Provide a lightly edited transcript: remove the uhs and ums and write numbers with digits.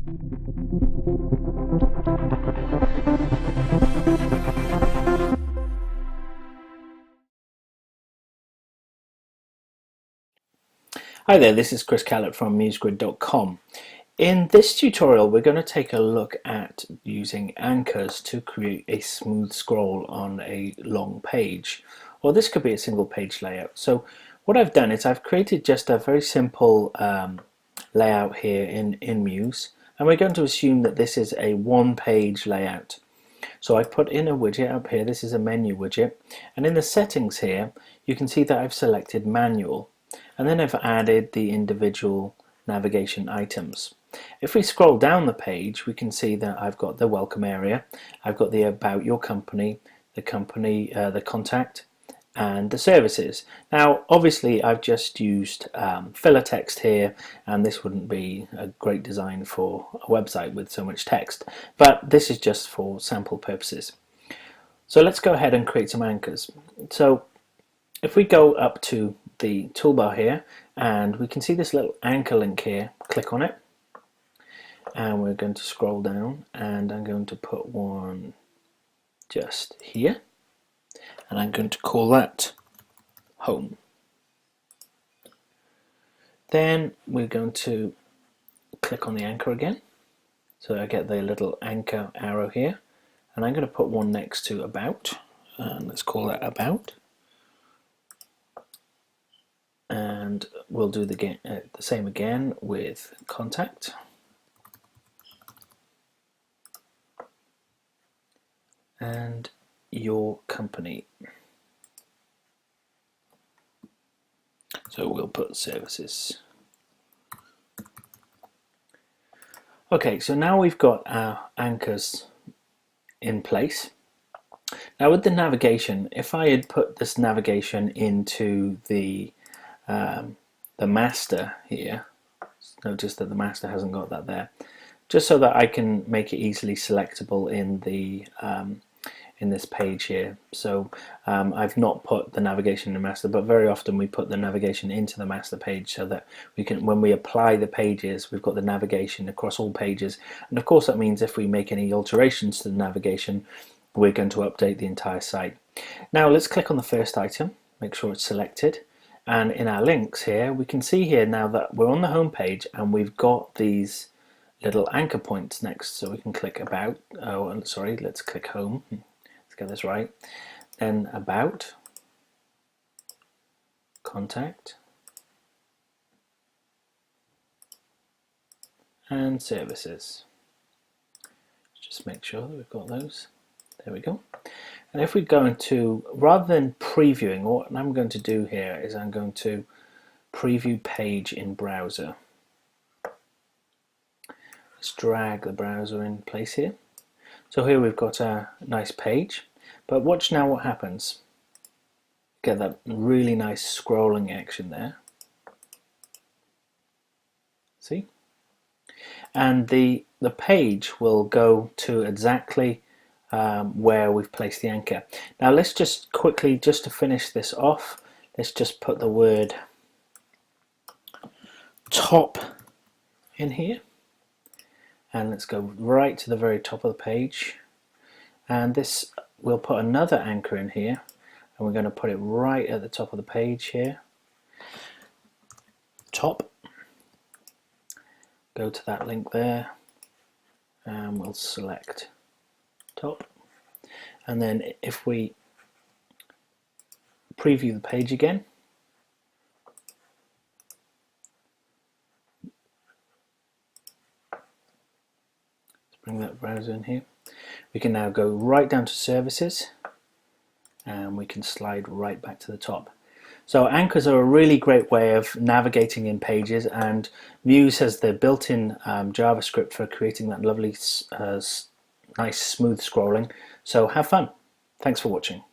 Hi there, this is Chris Callett from musegrid.com. In this tutorial we're going to take a look at using anchors to create a smooth scroll on a long page, or this could be a single page layout. So what I've done is I've created just a very simple layout here in Muse, and we're going to assume that this is a one-page layout. So I've put in a widget up here. This is a menu widget, and in the settings here you can see that I've selected manual, and then I've added the individual navigation items. If we scroll down the page, we can see that I've got the welcome area, I've got the about your company, the contact, and the services. Now obviously I've just used filler text here, and this wouldn't be a great design for a website with so much text, but this is just for sample purposes. So let's go ahead and create some anchors. So if we go up to the toolbar here, and we can see this little anchor link here, click on it, and we're going to scroll down, and I'm going to put one just here, and I'm going to call that home. Then we're going to click on the anchor again, so I get the little anchor arrow here, and I'm going to put one next to about, and let's call that about. And we'll do the same again with contact. And your company. So we'll put services. Okay, so now we've got our anchors in place. Now with the navigation, if I had put this navigation into the master here, notice that the master hasn't got that there, just so that I can make it easily selectable in the in this page here. So I've not put the navigation in the master, but very often we put the navigation into the master page so that we can, when we apply the pages, we've got the navigation across all pages. And of course that means if we make any alterations to the navigation, we're going to update the entire site. Now let's click on the first item, make sure it's selected, and in our links here we can see here now that we're on the home page and we've got these little anchor points next, so we can click about, oh sorry, let's click home, let's get this right, then about, contact, and services. Just make sure that we've got those. There we go. And if we go into, rather than previewing, what I'm going to do here is I'm going to preview page in browser. Let's drag the browser in place here. So here we've got a nice page, but watch now what happens. Get that really nice scrolling action there. See? And the page will go to exactly where we've placed the anchor. Now let's just quickly, just to finish this off, let's just put the word top in here, and let's go right to the very top of the page, and this, we'll put another anchor in here, and we're going to put it right at the top of the page here, top, go to that link there, and we'll select top, and then if we preview the page again, let's bring that browser in here, we can now go right down to services, and we can slide right back to the top. So anchors are a really great way of navigating in pages, and Muse has the built-in JavaScript for creating that lovely nice smooth scrolling. So have fun. Thanks for watching.